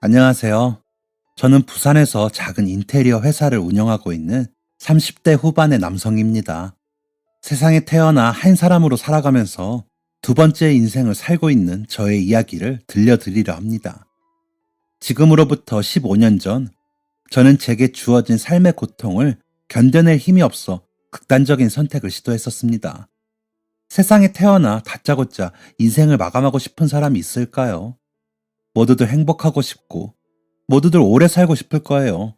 안녕하세요. 저는 부산에서 작은 인테리어 회사를 운영하고 있는 30대 후반의 남성입니다. 세상에 태어나 한 사람으로 살아가면서 두 번째 인생을 살고 있는 저의 이야기를 들려드리려 합니다. 지금으로부터 15년 전, 저는 제게 주어진 삶의 고통을 견뎌낼 힘이 없어 극단적인 선택을 시도했었습니다. 세상에 태어나 다짜고짜 인생을 마감하고 싶은 사람이 있을까요? 모두들 행복하고 싶고 모두들 오래 살고 싶을 거예요.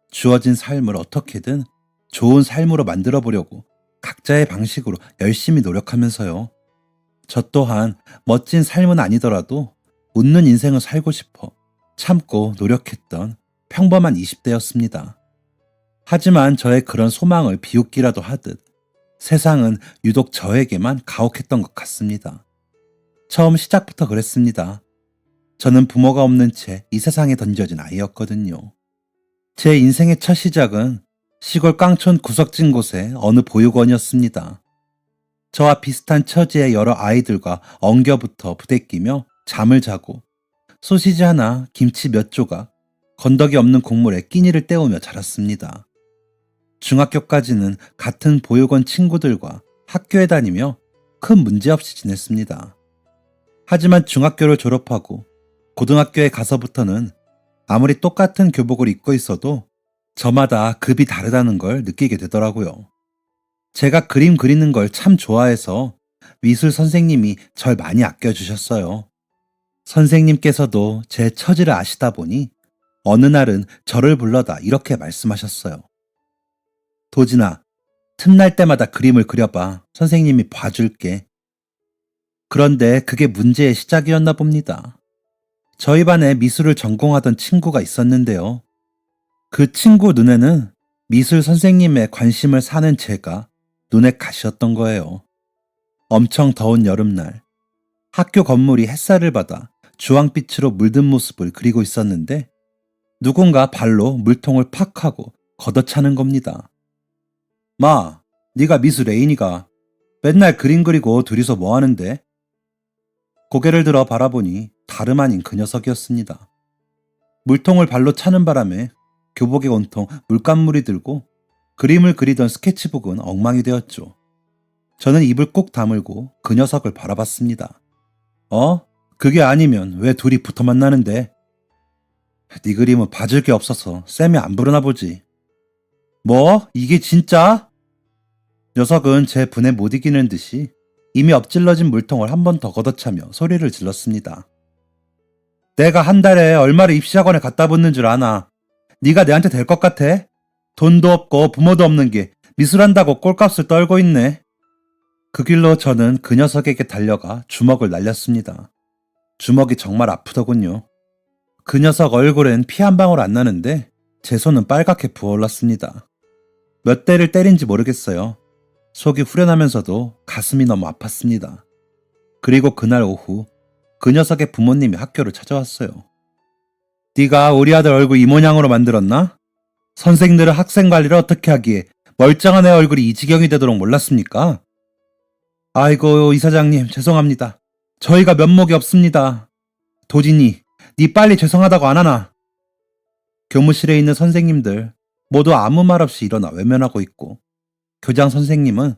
주어진 삶을 어떻게든 좋은 삶으로 만들어 보려고 각자의 방식으로 열심히 노력하면서요. 저 또한 멋진 삶은 아니더라도 웃는 인생을 살고 싶어 참고 노력했던 평범한 20대였습니다. 하지만 저의 그런 소망을 비웃기라도 하듯 세상은 유독 저에게만 가혹했던 것 같습니다. 처음 시작부터 그랬습니다. 저는 부모가 없는 채 이 세상에 던져진 아이였거든요. 제 인생의 첫 시작은 시골 깡촌 구석진 곳의 어느 보육원이었습니다. 저와 비슷한 처지의 여러 아이들과 엉겨붙어 부대끼며 잠을 자고 소시지 하나, 김치 몇 조각, 건더기 없는 국물에 끼니를 때우며 자랐습니다. 중학교까지는 같은 보육원 친구들과 학교에 다니며 큰 문제 없이 지냈습니다. 하지만 중학교를 졸업하고 고등학교에 가서부터는 아무리 똑같은 교복을 입고 있어도 저마다 급이 다르다는 걸 느끼게 되더라고요. 제가 그림 그리는 걸 참 좋아해서 미술 선생님이 절 많이 아껴주셨어요. 선생님께서도 제 처지를 아시다 보니 어느 날은 저를 불러다 이렇게 말씀하셨어요. 도진아, 틈날 때마다 그림을 그려봐. 선생님이 봐줄게. 그런데 그게 문제의 시작이었나 봅니다. 저희 반에 미술을 전공하던 친구가 있었는데요. 그 친구 눈에는 미술 선생님의 관심을 사는 제가 눈에 가시였던 거예요. 엄청 더운 여름날, 학교 건물이 햇살을 받아 주황빛으로 물든 모습을 그리고 있었는데 누군가 발로 물통을 팍 하고 걷어차는 겁니다. 마, 네가 미술 애인이가 맨날 그림 그리고 둘이서 뭐 하는데? 고개를 들어 바라보니 다름 아닌 그 녀석이었습니다. 물통을 발로 차는 바람에 교복에 온통 물감물이 들고 그림을 그리던 스케치북은 엉망이 되었죠. 저는 입을 꼭 다물고 그 녀석을 바라봤습니다. 그게 아니면 왜 둘이 붙어 만나는데? 네 그림은 봐줄 게 없어서 쌤이 안 부르나 보지. 뭐? 이게 진짜? 녀석은 제 분에 못 이기는 듯이 이미 엎질러진 물통을 한 번 더 걷어차며 소리를 질렀습니다. 내가 한 달에 얼마를 입시학원에 갖다 붙는 줄 아나? 네가 내한테 될 것 같아? 돈도 없고 부모도 없는 게 미술한다고 꼴값을 떨고 있네. 그 길로 저는 그 녀석에게 달려가 주먹을 날렸습니다. 주먹이 정말 아프더군요. 그 녀석 얼굴엔 피 한 방울 안 나는데 제 손은 빨갛게 부어올랐습니다. 몇 대를 때린지 모르겠어요. 속이 후련하면서도 가슴이 너무 아팠습니다. 그리고 그날 오후 그 녀석의 부모님이 학교를 찾아왔어요. 네가 우리 아들 얼굴 이 모양으로 만들었나? 선생들은 학생 관리를 어떻게 하기에 멀쩡한 애 얼굴이 이 지경이 되도록 몰랐습니까? 아이고 이사장님 죄송합니다. 저희가 면목이 없습니다. 도진이 네 빨리 죄송하다고 안 하나? 교무실에 있는 선생님들 모두 아무 말 없이 일어나 외면하고 있고 교장 선생님은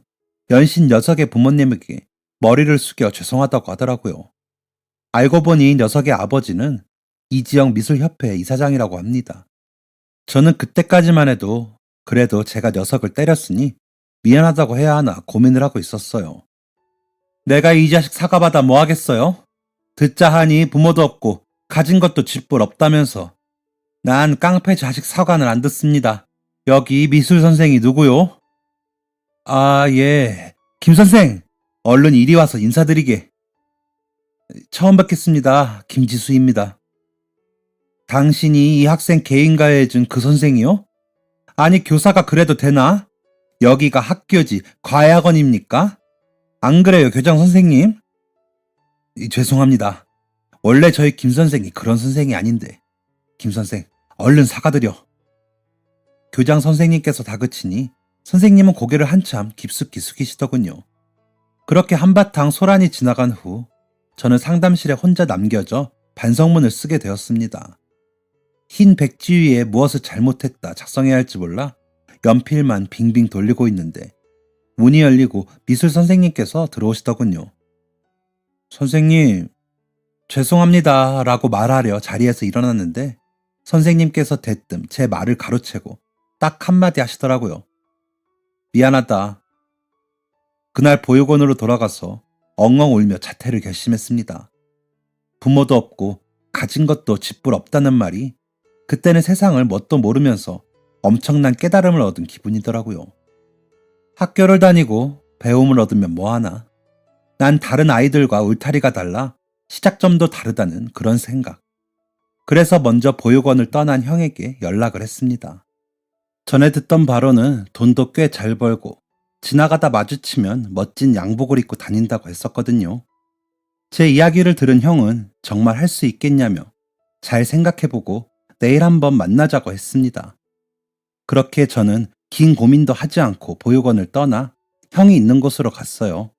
연신 녀석의 부모님에게 머리를 숙여 죄송하다고 하더라고요. 알고 보니 녀석의 아버지는 이지영 미술협회 이사장이라고 합니다. 저는 그때까지만 해도 그래도 제가 녀석을 때렸으니 미안하다고 해야 하나 고민을 하고 있었어요. 내가 이 자식 사과받아 뭐 하겠어요? 듣자 하니 부모도 없고 가진 것도 집불 없다면서. 난 깡패 자식 사과는 안 듣습니다. 여기 미술 선생이 누구요? 아, 예. 김 선생, 얼른 이리 와서 인사드리게. 처음 뵙겠습니다. 김지수입니다. 당신이 이 학생 개인가해 준 그 선생이요? 아니, 교사가 그래도 되나? 여기가 학교지 과외학원입니까? 안 그래요, 교장 선생님? 죄송합니다. 원래 저희 김 선생이 그런 선생이 아닌데. 김 선생, 얼른 사과드려. 교장 선생님께서 다그치니 선생님은 고개를 한참 깊숙이 숙이시더군요. 그렇게 한바탕 소란이 지나간 후 저는 상담실에 혼자 남겨져 반성문을 쓰게 되었습니다. 흰 백지 위에 무엇을 잘못했다 작성해야 할지 몰라 연필만 빙빙 돌리고 있는데 문이 열리고 미술 선생님께서 들어오시더군요. 선생님, 죄송합니다 라고 말하려 자리에서 일어났는데 선생님께서 대뜸 제 말을 가로채고 딱 한마디 하시더라고요. 미안하다. 그날 보육원으로 돌아가서 엉엉 울며 자퇴를 결심했습니다. 부모도 없고 가진 것도 집불 없다는 말이 그때는 세상을 뭣도 모르면서 엄청난 깨달음을 얻은 기분이더라고요. 학교를 다니고 배움을 얻으면 뭐하나. 난 다른 아이들과 울타리가 달라 시작점도 다르다는 그런 생각. 그래서 먼저 보육원을 떠난 형에게 연락을 했습니다. 전에 듣던 바로는 돈도 꽤 잘 벌고 지나가다 마주치면 멋진 양복을 입고 다닌다고 했었거든요. 제 이야기를 들은 형은 정말 할 수 있겠냐며 잘 생각해보고 내일 한번 만나자고 했습니다. 그렇게 저는 긴 고민도 하지 않고 보육원을 떠나 형이 있는 곳으로 갔어요.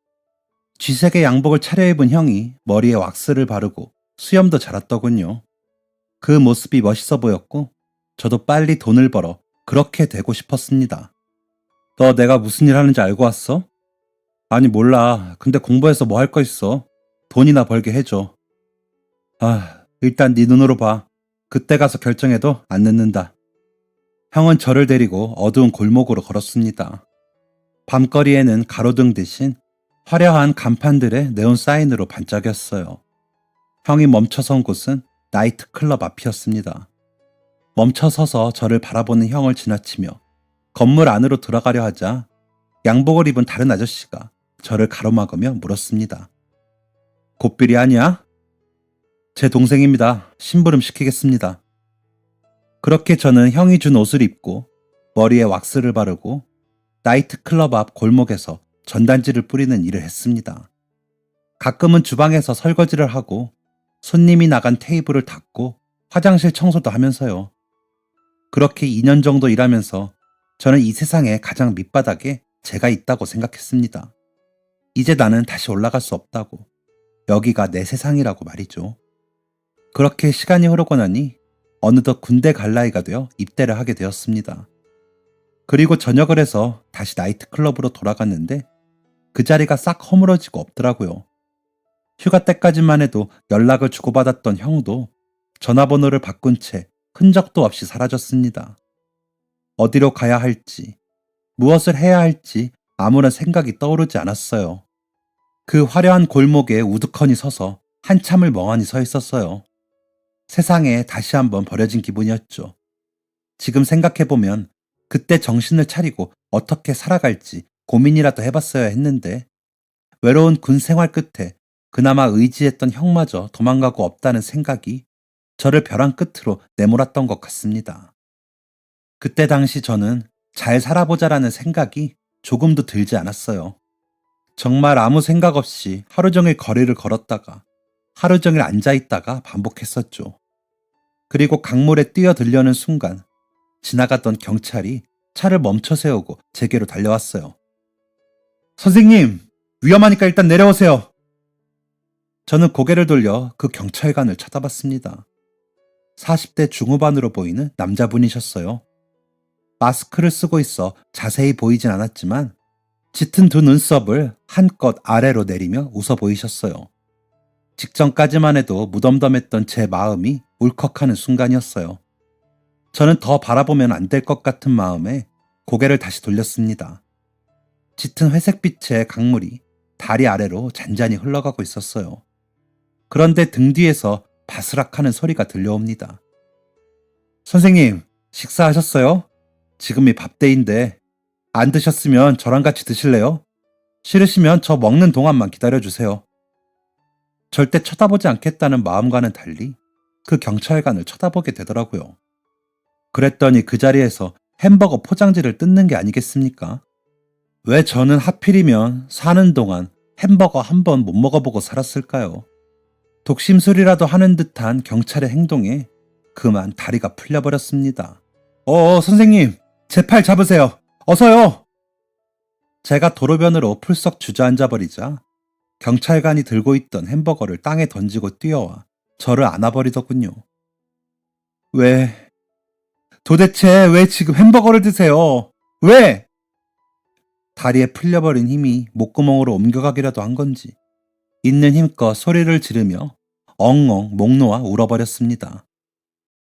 쥐색의 양복을 차려입은 형이 머리에 왁스를 바르고 수염도 자랐더군요. 그 모습이 멋있어 보였고 저도 빨리 돈을 벌어 그렇게 되고 싶었습니다. 너 내가 무슨 일 하는지 알고 왔어? 아니 몰라. 근데 공부해서 뭐 할 거 있어. 돈이나 벌게 해줘. 일단 네 눈으로 봐. 그때 가서 결정해도 안 늦는다. 형은 저를 데리고 어두운 골목으로 걸었습니다. 밤거리에는 가로등 대신 화려한 간판들의 네온 사인으로 반짝였어요. 형이 멈춰선 곳은 나이트클럽 앞이었습니다. 멈춰서서 저를 바라보는 형을 지나치며 건물 안으로 들어가려 하자 양복을 입은 다른 아저씨가 저를 가로막으며 물었습니다. 곱비리 아니야? 제 동생입니다. 심부름 시키겠습니다. 그렇게 저는 형이 준 옷을 입고 머리에 왁스를 바르고 나이트클럽 앞 골목에서 전단지를 뿌리는 일을 했습니다. 가끔은 주방에서 설거지를 하고 손님이 나간 테이블을 닦고 화장실 청소도 하면서요. 그렇게 2년 정도 일하면서 저는 이 세상의 가장 밑바닥에 제가 있다고 생각했습니다. 이제 나는 다시 올라갈 수 없다고. 여기가 내 세상이라고 말이죠. 그렇게 시간이 흐르고 나니 어느덧 군대 갈 나이가 되어 입대를 하게 되었습니다. 그리고 전역을 해서 다시 나이트클럽으로 돌아갔는데 그 자리가 싹 허물어지고 없더라고요. 휴가 때까지만 해도 연락을 주고받았던 형도 전화번호를 바꾼 채 흔적도 없이 사라졌습니다. 어디로 가야 할지, 무엇을 해야 할지 아무런 생각이 떠오르지 않았어요. 그 화려한 골목에 우두커니 서서 한참을 멍하니 서 있었어요. 세상에 다시 한번 버려진 기분이었죠. 지금 생각해보면 그때 정신을 차리고 어떻게 살아갈지 고민이라도 해봤어야 했는데 외로운 군 생활 끝에 그나마 의지했던 형마저 도망가고 없다는 생각이 저를 벼랑 끝으로 내몰았던 것 같습니다. 그때 당시 저는 잘 살아보자라는 생각이 조금도 들지 않았어요. 정말 아무 생각 없이 하루 종일 거리를 걸었다가 하루 종일 앉아있다가 반복했었죠. 그리고 강물에 뛰어들려는 순간 지나갔던 경찰이 차를 멈춰 세우고 제게로 달려왔어요. 선생님, 위험하니까 일단 내려오세요. 저는 고개를 돌려 그 경찰관을 쳐다봤습니다. 40대 중후반으로 보이는 남자분이셨어요. 마스크를 쓰고 있어 자세히 보이진 않았지만 짙은 두 눈썹을 한껏 아래로 내리며 웃어 보이셨어요. 직전까지만 해도 무덤덤했던 제 마음이 울컥하는 순간이었어요. 저는 더 바라보면 안 될 것 같은 마음에 고개를 다시 돌렸습니다. 짙은 회색빛의 강물이 다리 아래로 잔잔히 흘러가고 있었어요. 그런데 등 뒤에서 바스락하는 소리가 들려옵니다. 선생님, 식사하셨어요? 지금이 밥때인데 안 드셨으면 저랑 같이 드실래요? 싫으시면 저 먹는 동안만 기다려주세요. 절대 쳐다보지 않겠다는 마음과는 달리 그 경찰관을 쳐다보게 되더라고요. 그랬더니 그 자리에서 햄버거 포장지를 뜯는 게 아니겠습니까? 왜 저는 하필이면 사는 동안 햄버거 한 번 못 먹어보고 살았을까요? 독심술이라도 하는 듯한 경찰의 행동에 그만 다리가 풀려버렸습니다. 선생님, 제 팔 잡으세요. 어서요! 제가 도로변으로 풀썩 주저앉아버리자 경찰관이 들고 있던 햄버거를 땅에 던지고 뛰어와 저를 안아버리더군요. 왜, 도대체 왜 지금 햄버거를 드세요? 왜? 다리에 풀려버린 힘이 목구멍으로 옮겨가기라도 한 건지 있는 힘껏 소리를 지르며 엉엉 목 놓아 울어버렸습니다.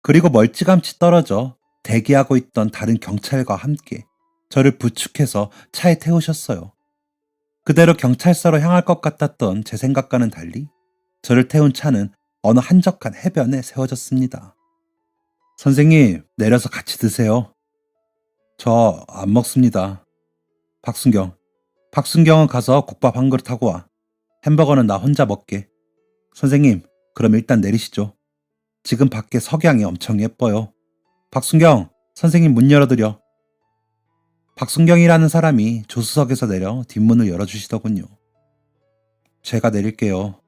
그리고 멀찌감치 떨어져 대기하고 있던 다른 경찰과 함께 저를 부축해서 차에 태우셨어요. 그대로 경찰서로 향할 것 같았던 제 생각과는 달리 저를 태운 차는 어느 한적한 해변에 세워졌습니다. 선생님, 내려서 같이 드세요. 저 안 먹습니다. 박순경. 박순경은 가서 국밥 한 그릇 하고 와. 햄버거는 나 혼자 먹게. 선생님, 그럼 일단 내리시죠. 지금 밖에 석양이 엄청 예뻐요. 박순경, 선생님 문 열어드려. 박순경이라는 사람이 조수석에서 내려 뒷문을 열어주시더군요. 제가 내릴게요.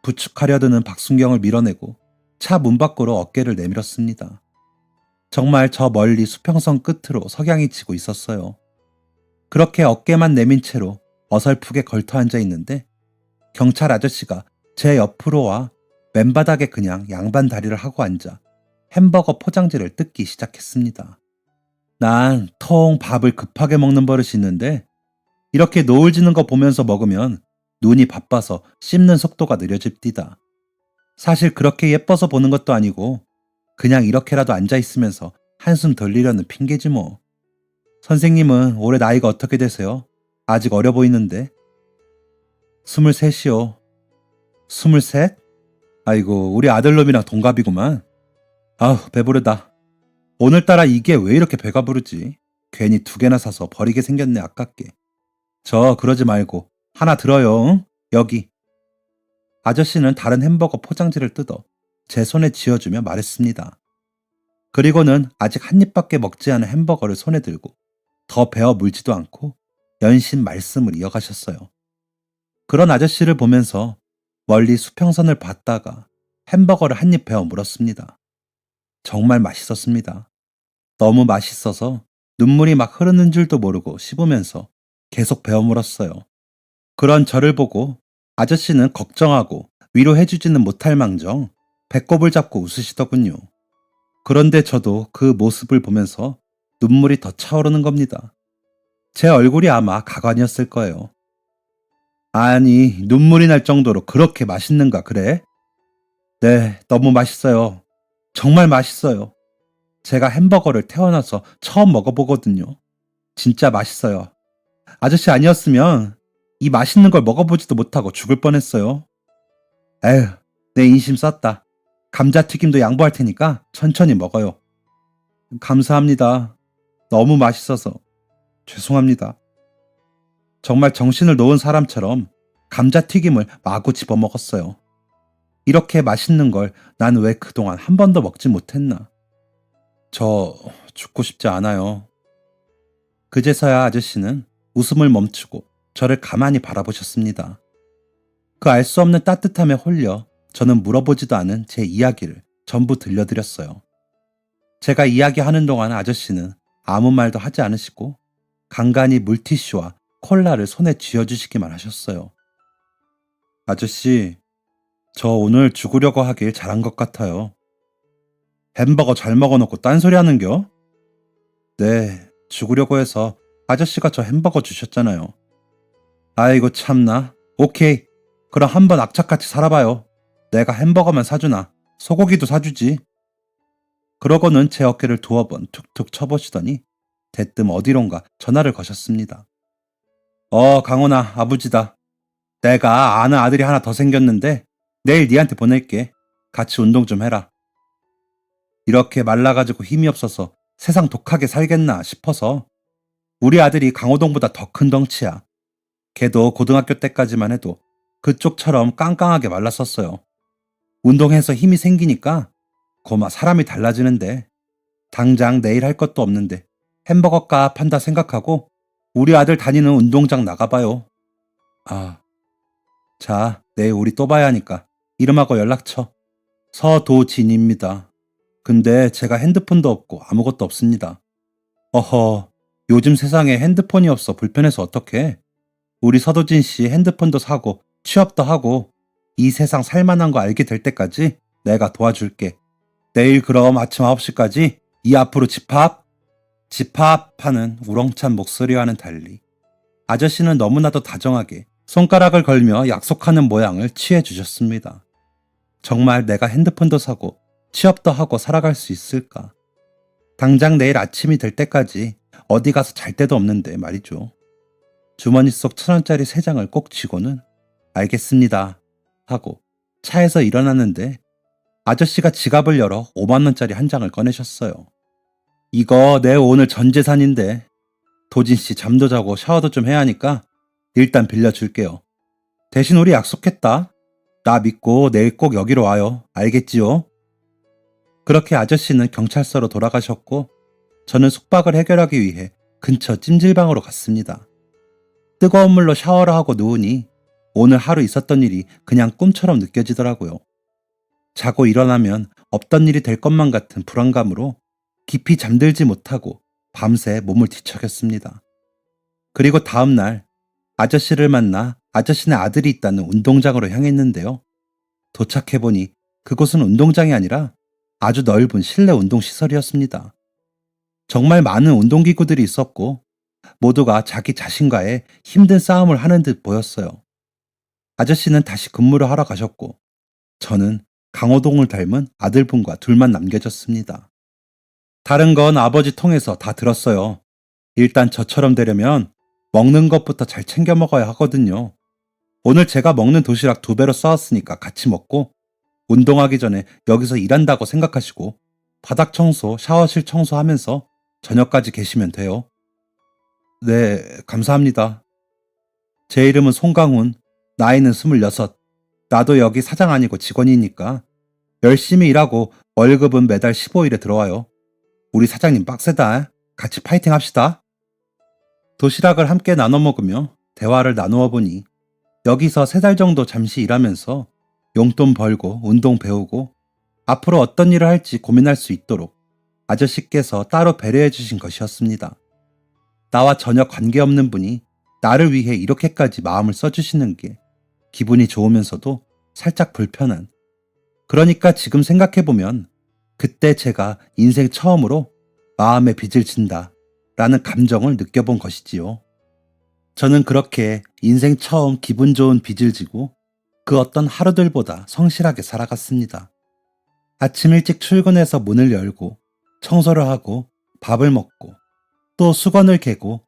부축하려 드는 박순경을 밀어내고 차 문 밖으로 어깨를 내밀었습니다. 정말 저 멀리 수평선 끝으로 석양이 지고 있었어요. 그렇게 어깨만 내민 채로 어설프게 걸터 앉아 있는데 경찰 아저씨가 제 옆으로 와 맨바닥에 그냥 양반 다리를 하고 앉아 햄버거 포장지를 뜯기 시작했습니다. 난 통 밥을 급하게 먹는 버릇이 있는데 이렇게 노을 지는 거 보면서 먹으면 눈이 바빠서 씹는 속도가 느려집디다. 사실 그렇게 예뻐서 보는 것도 아니고 그냥 이렇게라도 앉아있으면서 한숨 돌리려는 핑계지 뭐. 선생님은 올해 나이가 어떻게 되세요? 아직 어려 보이는데. 23이요. 23? 아이고, 우리 아들놈이랑 동갑이구만. 아우, 배부르다. 오늘따라 이게 왜 이렇게 배가 부르지? 괜히 2개나 사서 버리게 생겼네, 아깝게. 저 그러지 말고 하나 들어요, 응? 여기. 아저씨는 다른 햄버거 포장지를 뜯어 제 손에 쥐어주며 말했습니다. 그리고는 아직 한 입밖에 먹지 않은 햄버거를 손에 들고 더 베어 물지도 않고 연신 말씀을 이어가셨어요. 그런 아저씨를 보면서 멀리 수평선을 봤다가 햄버거를 한 입 베어 물었습니다. 정말 맛있었습니다. 너무 맛있어서 눈물이 막 흐르는 줄도 모르고 씹으면서 계속 베어 물었어요. 그런 저를 보고 아저씨는 걱정하고 위로해주지는 못할 망정 배꼽을 잡고 웃으시더군요. 그런데 저도 그 모습을 보면서 눈물이 더 차오르는 겁니다. 제 얼굴이 아마 가관이었을 거예요. 아니, 눈물이 날 정도로 그렇게 맛있는가 그래? 네, 너무 맛있어요. 정말 맛있어요. 제가 햄버거를 태어나서 처음 먹어보거든요. 진짜 맛있어요. 아저씨 아니었으면 이 맛있는 걸 먹어보지도 못하고 죽을 뻔했어요. 에휴, 내 인심 썼다. 감자튀김도 양보할 테니까 천천히 먹어요. 감사합니다. 너무 맛있어서. 죄송합니다. 정말 정신을 놓은 사람처럼 감자튀김을 마구 집어먹었어요. 이렇게 맛있는 걸 난 왜 그동안 한 번도 먹지 못했나. 저 죽고 싶지 않아요. 그제서야 아저씨는 웃음을 멈추고 저를 가만히 바라보셨습니다. 그 알 수 없는 따뜻함에 홀려 저는 물어보지도 않은 제 이야기를 전부 들려드렸어요. 제가 이야기하는 동안 아저씨는 아무 말도 하지 않으시고 간간히 물티슈와 콜라를 손에 쥐어주시기만 하셨어요. 아저씨, 저 오늘 죽으려고 하길 잘한 것 같아요. 햄버거 잘 먹어놓고 딴소리 하는겨? 네, 죽으려고 해서 아저씨가 저 햄버거 주셨잖아요. 아이고 참나. 오케이, 그럼 한번 악착같이 살아봐요. 내가 햄버거만 사주나 소고기도 사주지. 그러고는 제 어깨를 2번 툭툭 쳐보시더니 대뜸 어디론가 전화를 거셨습니다. 강원아, 아버지다. 내가 아는 아들이 하나 더 생겼는데 내일 니한테 보낼게. 같이 운동 좀 해라. 이렇게 말라가지고 힘이 없어서 세상 독하게 살겠나 싶어서. 우리 아들이 강호동보다 더 큰 덩치야. 걔도 고등학교 때까지만 해도 그쪽처럼 깡깡하게 말랐었어요. 운동해서 힘이 생기니까 고마 사람이 달라지는데 당장 내일 할 것도 없는데 햄버거 값 한다 생각하고 우리 아들 다니는 운동장 나가봐요. 아, 자, 내일 우리 또 봐야 하니까 이름하고 연락처. 서도진입니다. 근데 제가 핸드폰도 없고 아무것도 없습니다. 어허, 요즘 세상에 핸드폰이 없어 불편해서 어떡해. 우리 서도진 씨 핸드폰도 사고 취업도 하고 이 세상 살만한 거 알게 될 때까지 내가 도와줄게. 내일 그럼 아침 9시까지 이 앞으로 집합? 집합하는 우렁찬 목소리와는 달리 아저씨는 너무나도 다정하게 손가락을 걸며 약속하는 모양을 취해 주셨습니다. 정말 내가 핸드폰도 사고 취업도 하고 살아갈 수 있을까? 당장 내일 아침이 될 때까지 어디 가서 잘 데도 없는데 말이죠. 주머니 속 1,000원짜리 3장을 꼭 쥐고는 알겠습니다 하고 차에서 일어났는데 아저씨가 지갑을 열어 5만원짜리 한 장을 꺼내셨어요. 이거 내 오늘 전 재산인데 도진씨 잠도 자고 샤워도 좀 해야 하니까 일단 빌려줄게요. 대신 우리 약속했다. 나 믿고 내일 꼭 여기로 와요. 알겠지요? 그렇게 아저씨는 경찰서로 돌아가셨고 저는 숙박을 해결하기 위해 근처 찜질방으로 갔습니다. 뜨거운 물로 샤워를 하고 누우니 오늘 하루 있었던 일이 그냥 꿈처럼 느껴지더라고요. 자고 일어나면 없던 일이 될 것만 같은 불안감으로 깊이 잠들지 못하고 밤새 몸을 뒤척였습니다. 그리고 다음날 아저씨를 만나 아저씨네 아들이 있다는 운동장으로 향했는데요. 도착해보니 그곳은 운동장이 아니라 아주 넓은 실내 운동시설이었습니다. 정말 많은 운동기구들이 있었고 모두가 자기 자신과의 힘든 싸움을 하는 듯 보였어요. 아저씨는 다시 근무를 하러 가셨고 저는 강호동을 닮은 아들분과 둘만 남겨졌습니다. 다른 건 아버지 통해서 다 들었어요. 일단 저처럼 되려면 먹는 것부터 잘 챙겨 먹어야 하거든요. 오늘 제가 먹는 도시락 2배로 싸왔으니까 같이 먹고 운동하기 전에 여기서 일한다고 생각하시고 바닥 청소, 샤워실 청소하면서 저녁까지 계시면 돼요. 네, 감사합니다. 제 이름은 송강훈, 나이는 26. 나도 여기 사장 아니고 직원이니까 열심히 일하고 월급은 매달 15일에 들어와요. 우리 사장님 빡세다. 같이 파이팅 합시다. 도시락을 함께 나눠 먹으며 대화를 나누어 보니 여기서 3달 정도 잠시 일하면서 용돈 벌고 운동 배우고 앞으로 어떤 일을 할지 고민할 수 있도록 아저씨께서 따로 배려해 주신 것이었습니다. 나와 전혀 관계없는 분이 나를 위해 이렇게까지 마음을 써주시는 게 기분이 좋으면서도 살짝 불편한, 그러니까 지금 생각해보면 그때 제가 인생 처음으로 마음에 빚을 진다 라는 감정을 느껴본 것이지요. 저는 그렇게 인생 처음 기분 좋은 빚을 지고 그 어떤 하루들보다 성실하게 살아갔습니다. 아침 일찍 출근해서 문을 열고 청소를 하고 밥을 먹고 또 수건을 개고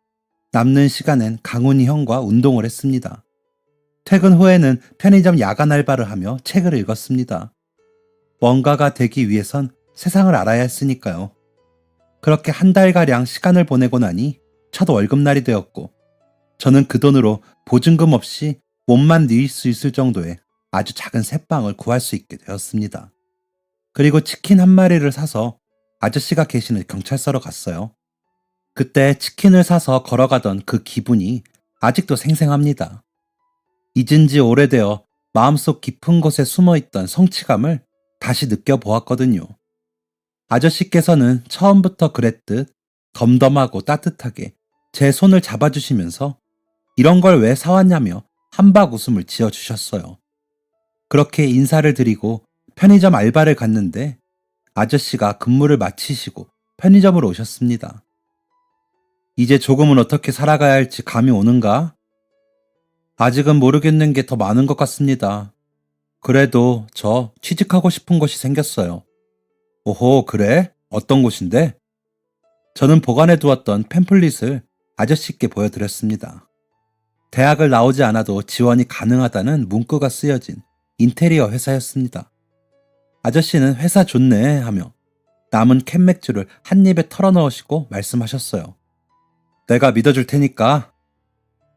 남는 시간엔 강훈이 형과 운동을 했습니다. 퇴근 후에는 편의점 야간 알바를 하며 책을 읽었습니다. 뭔가가 되기 위해선 세상을 알아야 했으니까요. 그렇게 한 달가량 시간을 보내고 나니 첫 월급날이 되었고 저는 그 돈으로 보증금 없이 몸만 누일 수 있을 정도의 아주 작은 새빵을 구할 수 있게 되었습니다. 그리고 치킨 한 마리를 사서 아저씨가 계시는 경찰서로 갔어요. 그때 치킨을 사서 걸어가던 그 기분이 아직도 생생합니다. 잊은 지 오래되어 마음속 깊은 곳에 숨어있던 성취감을 다시 느껴보았거든요. 아저씨께서는 처음부터 그랬듯 덤덤하고 따뜻하게 제 손을 잡아주시면서 이런 걸 왜 사왔냐며 한박 웃음을 지어주셨어요. 그렇게 인사를 드리고 편의점 알바를 갔는데 아저씨가 근무를 마치시고 편의점으로 오셨습니다. 이제 조금은 어떻게 살아가야 할지 감이 오는가? 아직은 모르겠는 게 더 많은 것 같습니다. 그래도 저 취직하고 싶은 곳이 생겼어요. 오호, 그래? 어떤 곳인데? 저는 보관해 두었던 팸플릿을 아저씨께 보여드렸습니다. 대학을 나오지 않아도 지원이 가능하다는 문구가 쓰여진 인테리어 회사였습니다. 아저씨는 회사 좋네 하며 남은 캔맥주를 한 입에 털어넣으시고 말씀하셨어요. 내가 믿어줄 테니까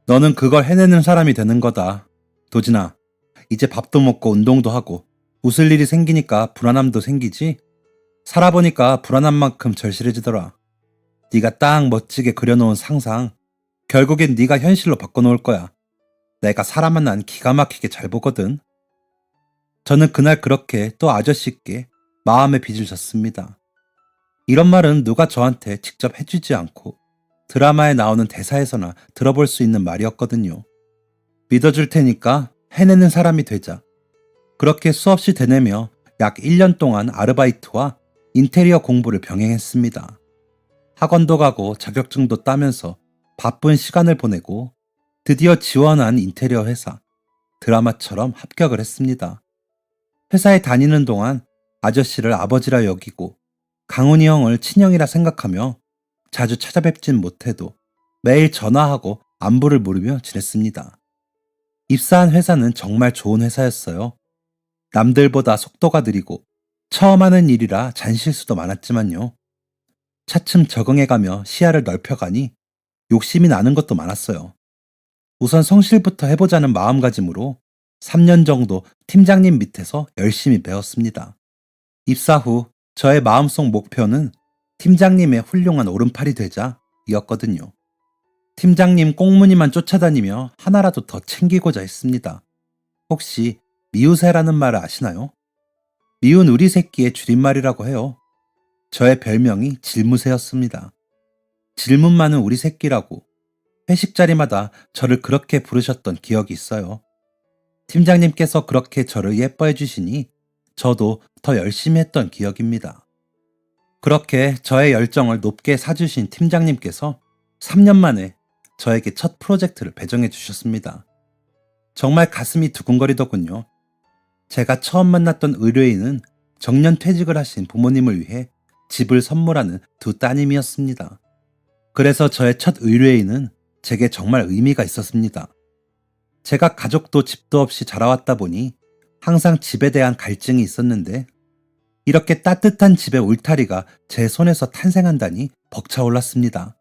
너는 그걸 해내는 사람이 되는 거다. 도진아, 이제 밥도 먹고 운동도 하고 웃을 일이 생기니까 불안함도 생기지? 살아보니까 불안한 만큼 절실해지더라. 네가 딱 멋지게 그려놓은 상상, 결국엔 네가 현실로 바꿔놓을 거야. 내가 사람만 난 기가 막히게 잘 보거든. 저는 그날 그렇게 또 아저씨께 마음의 빚을 졌습니다. 이런 말은 누가 저한테 직접 해주지 않고 드라마에 나오는 대사에서나 들어볼 수 있는 말이었거든요. 믿어줄 테니까 해내는 사람이 되자. 그렇게 수없이 되뇌며 약 1년 동안 아르바이트와 인테리어 공부를 병행했습니다. 학원도 가고 자격증도 따면서 바쁜 시간을 보내고 드디어 지원한 인테리어 회사, 드라마처럼 합격을 했습니다. 회사에 다니는 동안 아저씨를 아버지라 여기고 강훈이 형을 친형이라 생각하며 자주 찾아뵙진 못해도 매일 전화하고 안부를 물으며 지냈습니다. 입사한 회사는 정말 좋은 회사였어요. 남들보다 속도가 느리고 처음 하는 일이라 잔실수도 많았지만요. 차츰 적응해가며 시야를 넓혀가니 욕심이 나는 것도 많았어요. 우선 성실부터 해보자는 마음가짐으로 3년 정도 팀장님 밑에서 열심히 배웠습니다. 입사 후 저의 마음속 목표는 팀장님의 훌륭한 오른팔이 되자 이었거든요. 팀장님 꽁무니만 쫓아다니며 하나라도 더 챙기고자 했습니다. 혹시 미우새라는 말을 아시나요? 미운 우리 새끼의 줄임말이라고 해요. 저의 별명이 질무새였습니다. 질문 많은 우리 새끼라고 회식 자리마다 저를 그렇게 부르셨던 기억이 있어요. 팀장님께서 그렇게 저를 예뻐해 주시니 저도 더 열심히 했던 기억입니다. 그렇게 저의 열정을 높게 사주신 팀장님께서 3년 만에 저에게 첫 프로젝트를 배정해 주셨습니다. 정말 가슴이 두근거리더군요. 제가 처음 만났던 의뢰인은 정년 퇴직을 하신 부모님을 위해 집을 선물하는 두 따님이었습니다. 그래서 저의 첫 의뢰인은 제게 정말 의미가 있었습니다. 제가 가족도 집도 없이 자라왔다 보니 항상 집에 대한 갈증이 있었는데 이렇게 따뜻한 집의 울타리가 제 손에서 탄생한다니 벅차올랐습니다.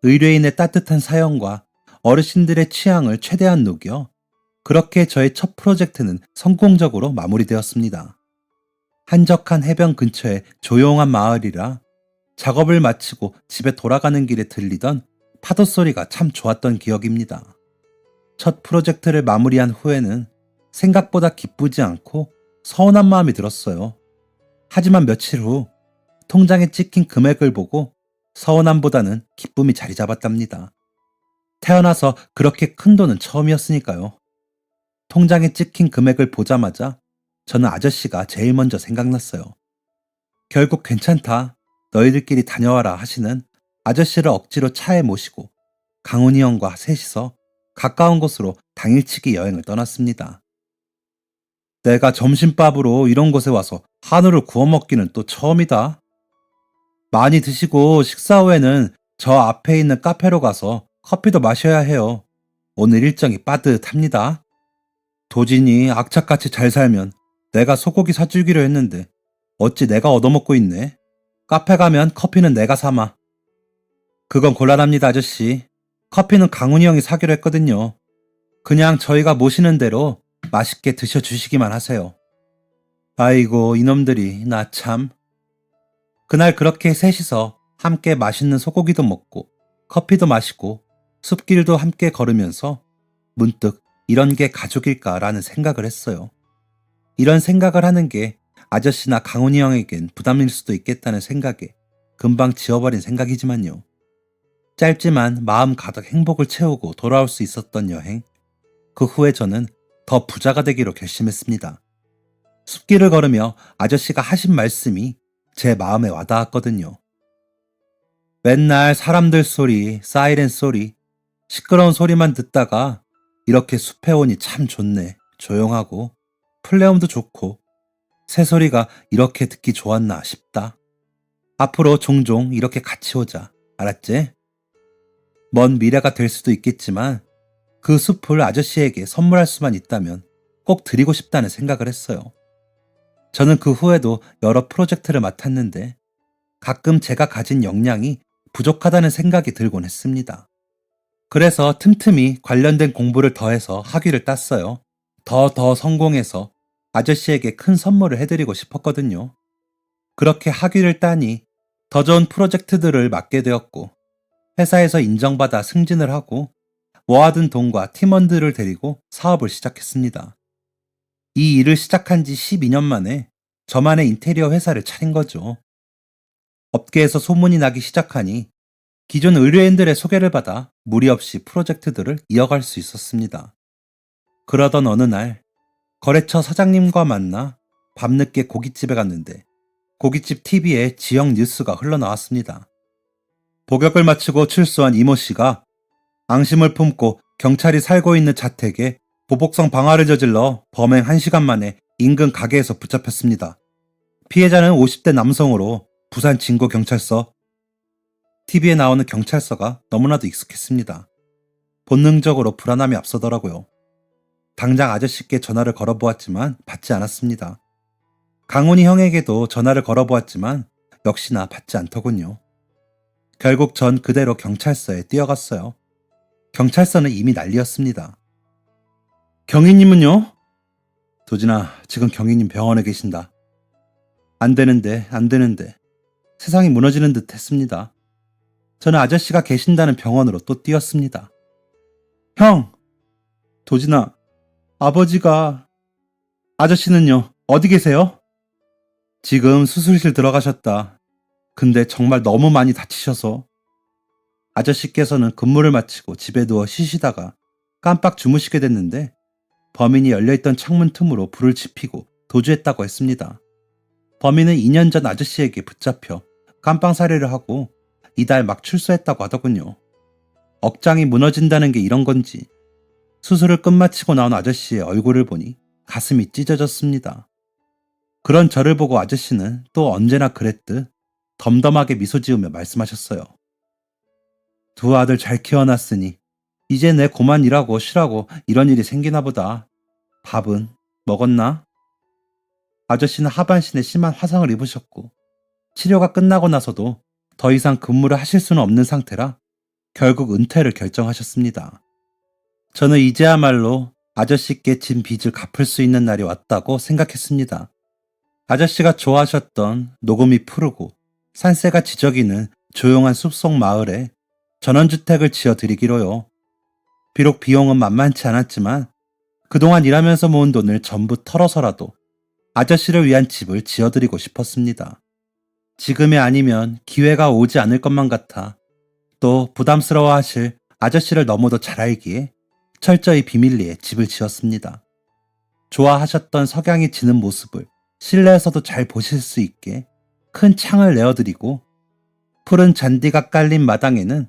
의뢰인의 따뜻한 사연과 어르신들의 취향을 최대한 녹여 그렇게 저의 첫 프로젝트는 성공적으로 마무리되었습니다. 한적한 해변 근처의 조용한 마을이라 작업을 마치고 집에 돌아가는 길에 들리던 파도 소리가 참 좋았던 기억입니다. 첫 프로젝트를 마무리한 후에는 생각보다 기쁘지 않고 서운한 마음이 들었어요. 하지만 며칠 후 통장에 찍힌 금액을 보고 서운함보다는 기쁨이 자리 잡았답니다. 태어나서 그렇게 큰 돈은 처음이었으니까요. 통장에 찍힌 금액을 보자마자 저는 아저씨가 제일 먼저 생각났어요. 결국 괜찮다, 너희들끼리 다녀와라 하시는 아저씨를 억지로 차에 모시고 강훈이 형과 셋이서 가까운 곳으로 당일치기 여행을 떠났습니다. 내가 점심밥으로 이런 곳에 와서 한우를 구워 먹기는 또 처음이다. 많이 드시고 식사 후에는 저 앞에 있는 카페로 가서 커피도 마셔야 해요. 오늘 일정이 빠듯합니다. 도진이 악착같이 잘 살면 내가 소고기 사주기로 했는데 어찌 내가 얻어먹고 있네. 카페 가면 커피는 내가 사마. 그건 곤란합니다, 아저씨. 커피는 강훈이 형이 사기로 했거든요. 그냥 저희가 모시는 대로 맛있게 드셔주시기만 하세요. 아이고, 이놈들이 나 참. 그날 그렇게 셋이서 함께 맛있는 소고기도 먹고 커피도 마시고 숲길도 함께 걸으면서 문득 이런 게 가족일까라는 생각을 했어요. 이런 생각을 하는 게 아저씨나 강훈이 형에겐 부담일 수도 있겠다는 생각에 금방 지워버린 생각이지만요. 짧지만 마음 가득 행복을 채우고 돌아올 수 있었던 여행. 그 후에 저는 더 부자가 되기로 결심했습니다. 숲길을 걸으며 아저씨가 하신 말씀이 제 마음에 와닿았거든요. 맨날 사람들 소리, 사이렌 소리, 시끄러운 소리만 듣다가 이렇게 숲에 오니 참 좋네. 조용하고 플레음도 좋고 새소리가 이렇게 듣기 좋았나 싶다. 앞으로 종종 이렇게 같이 오자. 알았지? 먼 미래가 될 수도 있겠지만 그 숲을 아저씨에게 선물할 수만 있다면 꼭 드리고 싶다는 생각을 했어요. 저는 그 후에도 여러 프로젝트를 맡았는데 가끔 제가 가진 역량이 부족하다는 생각이 들곤 했습니다. 그래서 틈틈이 관련된 공부를 더해서 학위를 땄어요. 더 성공해서 아저씨에게 큰 선물을 해드리고 싶었거든요. 그렇게 학위를 따니 더 좋은 프로젝트들을 맡게 되었고 회사에서 인정받아 승진을 하고 모아둔 돈과 팀원들을 데리고 사업을 시작했습니다. 이 일을 시작한 지 12년 만에 저만의 인테리어 회사를 차린 거죠. 업계에서 소문이 나기 시작하니 기존 의뢰인들의 소개를 받아 무리 없이 프로젝트들을 이어갈 수 있었습니다. 그러던 어느 날 거래처 사장님과 만나 밤늦게 고깃집에 갔는데 고깃집 TV에 지역 뉴스가 흘러나왔습니다. 복역을 마치고 출소한 이모 씨가 앙심을 품고 경찰이 살고 있는 자택에 보복성 방화를 저질러 범행 1시간 만에 인근 가게에서 붙잡혔습니다. 피해자는 50대 남성으로 부산 진구경찰서. TV에 나오는 경찰서가 너무나도 익숙했습니다. 본능적으로 불안함이 앞서더라고요. 당장 아저씨께 전화를 걸어보았지만 받지 않았습니다. 강훈이 형에게도 전화를 걸어보았지만 역시나 받지 않더군요. 결국 전 그대로 경찰서에 뛰어갔어요. 경찰서는 이미 난리였습니다. 경위님은요? 도진아, 지금 경위님 병원에 계신다. 안 되는데. 세상이 무너지는 듯 했습니다. 저는 아저씨가 계신다는 병원으로 또 뛰었습니다. 형! 도진아, 아버지가... 아저씨는요? 어디 계세요? 지금 수술실 들어가셨다. 근데 정말 너무 많이 다치셔서. 아저씨께서는 근무를 마치고 집에 누워 쉬시다가 깜빡 주무시게 됐는데 범인이 열려있던 창문 틈으로 불을 지피고 도주했다고 했습니다. 범인은 2년 전 아저씨에게 붙잡혀 깜빵살이를 하고 이달 막 출소했다고 하더군요. 억장이 무너진다는 게 이런 건지 수술을 끝마치고 나온 아저씨의 얼굴을 보니 가슴이 찢어졌습니다. 그런 저를 보고 아저씨는 또 언제나 그랬듯 덤덤하게 미소 지으며 말씀하셨어요. 두 아들 잘 키워놨으니 이제 내 고만 일하고 쉬라고 이런 일이 생기나 보다. 밥은 먹었나? 아저씨는 하반신에 심한 화상을 입으셨고 치료가 끝나고 나서도 더 이상 근무를 하실 수는 없는 상태라 결국 은퇴를 결정하셨습니다. 저는 이제야말로 아저씨께 진 빚을 갚을 수 있는 날이 왔다고 생각했습니다. 아저씨가 좋아하셨던 녹음이 푸르고 산새가 지저귀는 조용한 숲속 마을에 전원주택을 지어드리기로요. 비록 비용은 만만치 않았지만 그동안 일하면서 모은 돈을 전부 털어서라도 아저씨를 위한 집을 지어드리고 싶었습니다. 지금이 아니면 기회가 오지 않을 것만 같아 또 부담스러워하실 아저씨를 너무도 잘 알기에 철저히 비밀리에 집을 지었습니다. 좋아하셨던 석양이 지는 모습을 실내에서도 잘 보실 수 있게 큰 창을 내어드리고 푸른 잔디가 깔린 마당에는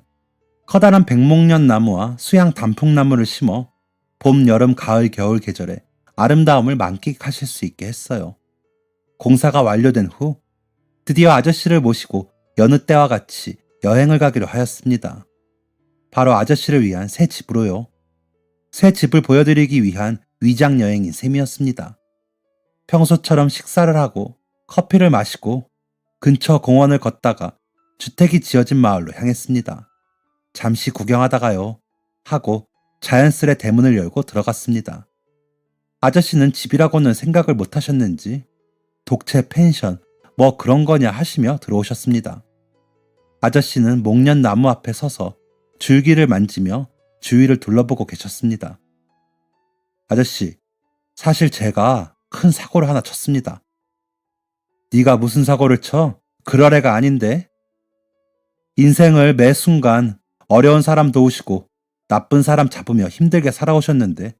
커다란 백목련 나무와 수양 단풍나무를 심어 봄, 여름, 가을, 겨울 계절에 아름다움을 만끽하실 수 있게 했어요. 공사가 완료된 후 드디어 아저씨를 모시고 여느 때와 같이 여행을 가기로 하였습니다. 바로 아저씨를 위한 새 집으로요. 새 집을 보여드리기 위한 위장 여행인 셈이었습니다. 평소처럼 식사를 하고 커피를 마시고 근처 공원을 걷다가 주택이 지어진 마을로 향했습니다. 잠시 구경하다가요 하고 자연스레 대문을 열고 들어갔습니다. 아저씨는 집이라고는 생각을 못 하셨는지 독채 펜션 뭐 그런 거냐 하시며 들어오셨습니다. 아저씨는 목련 나무 앞에 서서 줄기를 만지며 주위를 둘러보고 계셨습니다. 아저씨, 사실 제가 큰 사고를 하나 쳤습니다. 네가 무슨 사고를 쳐? 그럴 애가 아닌데. 인생을 매 순간 어려운 사람 도우시고 나쁜 사람 잡으며 힘들게 살아오셨는데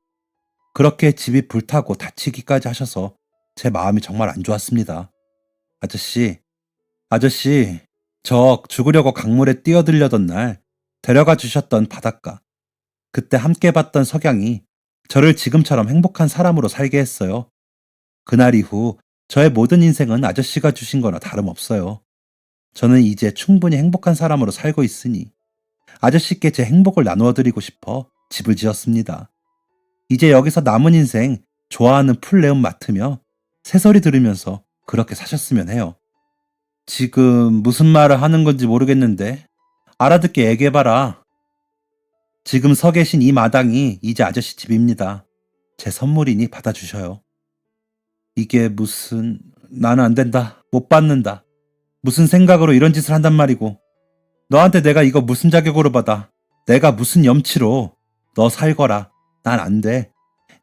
그렇게 집이 불타고 다치기까지 하셔서 제 마음이 정말 안 좋았습니다. 아저씨, 저 죽으려고 강물에 뛰어들려던 날 데려가 주셨던 바닷가. 그때 함께 봤던 석양이 저를 지금처럼 행복한 사람으로 살게 했어요. 그날 이후 저의 모든 인생은 아저씨가 주신 거나 다름없어요. 저는 이제 충분히 행복한 사람으로 살고 있으니 아저씨께 제 행복을 나누어드리고 싶어 집을 지었습니다. 이제 여기서 남은 인생 좋아하는 풀네음 맡으며 새소리 들으면서 그렇게 사셨으면 해요. 지금 무슨 말을 하는 건지 모르겠는데 알아듣게 얘기해봐라. 지금 서 계신 이 마당이 이제 아저씨 집입니다. 제 선물이니 받아주셔요. 이게 무슨... 나는 안 된다. 못 받는다. 무슨 생각으로 이런 짓을 한단 말이고. 너한테 내가 이거 무슨 자격으로 받아. 내가 무슨 염치로. 너 살거라. 난 안 돼.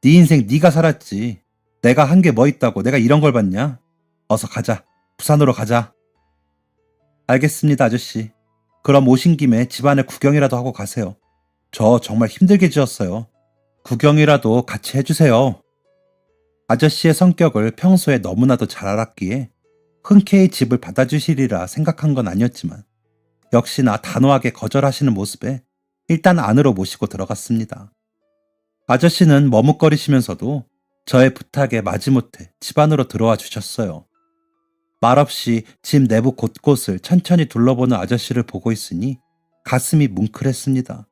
네 인생 네가 살았지. 내가 한 게 뭐 있다고 내가 이런 걸 받냐? 어서 가자. 부산으로 가자. 알겠습니다, 아저씨. 그럼 오신 김에 집안에 구경이라도 하고 가세요. 저 정말 힘들게 지었어요. 구경이라도 같이 해주세요. 아저씨의 성격을 평소에 너무나도 잘 알았기에 흔쾌히 집을 받아주시리라 생각한 건 아니었지만 역시나 단호하게 거절하시는 모습에 일단 안으로 모시고 들어갔습니다. 아저씨는 머뭇거리시면서도 저의 부탁에 마지못해 집 안으로 들어와 주셨어요. 말없이 집 내부 곳곳을 천천히 둘러보는 아저씨를 보고 있으니 가슴이 뭉클했습니다.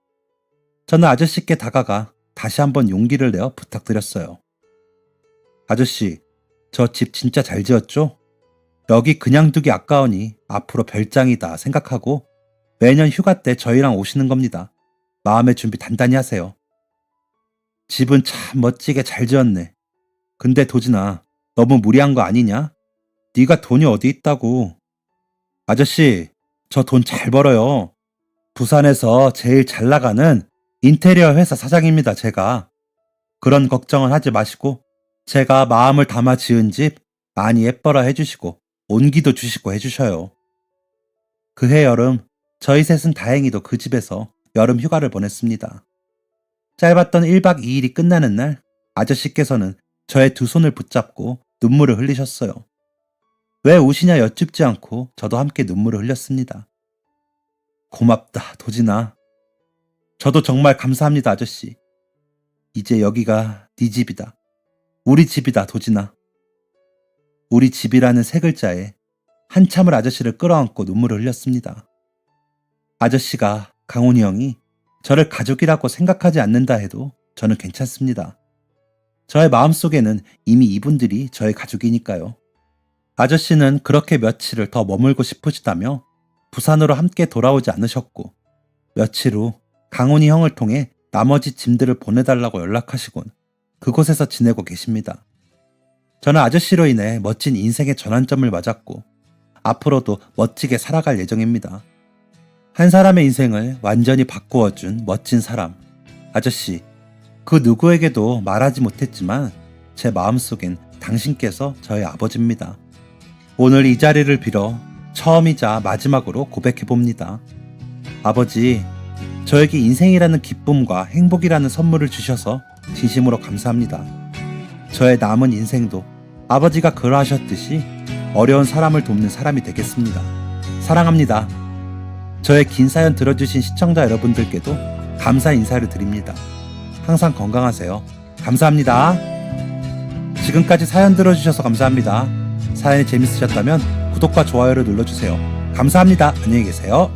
저는 아저씨께 다가가 다시 한번 용기를 내어 부탁드렸어요. 아저씨, 저 집 진짜 잘 지었죠? 여기 그냥 두기 아까우니 앞으로 별장이다 생각하고 매년 휴가 때 저희랑 오시는 겁니다. 마음의 준비 단단히 하세요. 집은 참 멋지게 잘 지었네. 근데 도진아, 너무 무리한 거 아니냐? 네가 돈이 어디 있다고. 아저씨, 저 돈 잘 벌어요. 부산에서 제일 잘 나가는 인테리어 회사 사장입니다, 제가. 그런 걱정은 하지 마시고 제가 마음을 담아 지은 집 많이 예뻐라 해주시고 온기도 주시고 해주셔요. 그해 여름 저희 셋은 다행히도 그 집에서 여름 휴가를 보냈습니다. 짧았던 1박 2일이 끝나는 날 아저씨께서는 저의 두 손을 붙잡고 눈물을 흘리셨어요. 왜 우시냐 여쭙지 않고 저도 함께 눈물을 흘렸습니다. 고맙다, 도진아. 저도 정말 감사합니다, 아저씨. 이제 여기가 네 집이다. 우리 집이다, 도진아. 우리 집이라는 세 글자에 한참을 아저씨를 끌어안고 눈물을 흘렸습니다. 아저씨가, 강훈이 형이 저를 가족이라고 생각하지 않는다 해도 저는 괜찮습니다. 저의 마음속에는 이미 이분들이 저의 가족이니까요. 아저씨는 그렇게 며칠을 더 머물고 싶으시다며 부산으로 함께 돌아오지 않으셨고 며칠 후 강훈이 형을 통해 나머지 짐들을 보내달라고 연락하시곤 그곳에서 지내고 계십니다. 저는 아저씨로 인해 멋진 인생의 전환점을 맞았고 앞으로도 멋지게 살아갈 예정입니다. 한 사람의 인생을 완전히 바꾸어준 멋진 사람, 아저씨. 그 누구에게도 말하지 못했지만 제 마음속엔 당신께서 저의 아버지입니다. 오늘 이 자리를 빌어 처음이자 마지막으로 고백해봅니다. 아버지, 저에게 인생이라는 기쁨과 행복이라는 선물을 주셔서 진심으로 감사합니다. 저의 남은 인생도 아버지가 그러하셨듯이 어려운 사람을 돕는 사람이 되겠습니다. 사랑합니다. 저의 긴 사연 들어주신 시청자 여러분들께도 감사 인사를 드립니다. 항상 건강하세요. 감사합니다. 지금까지 사연 들어주셔서 감사합니다. 사연이 재밌으셨다면 구독과 좋아요를 눌러주세요. 감사합니다. 안녕히 계세요.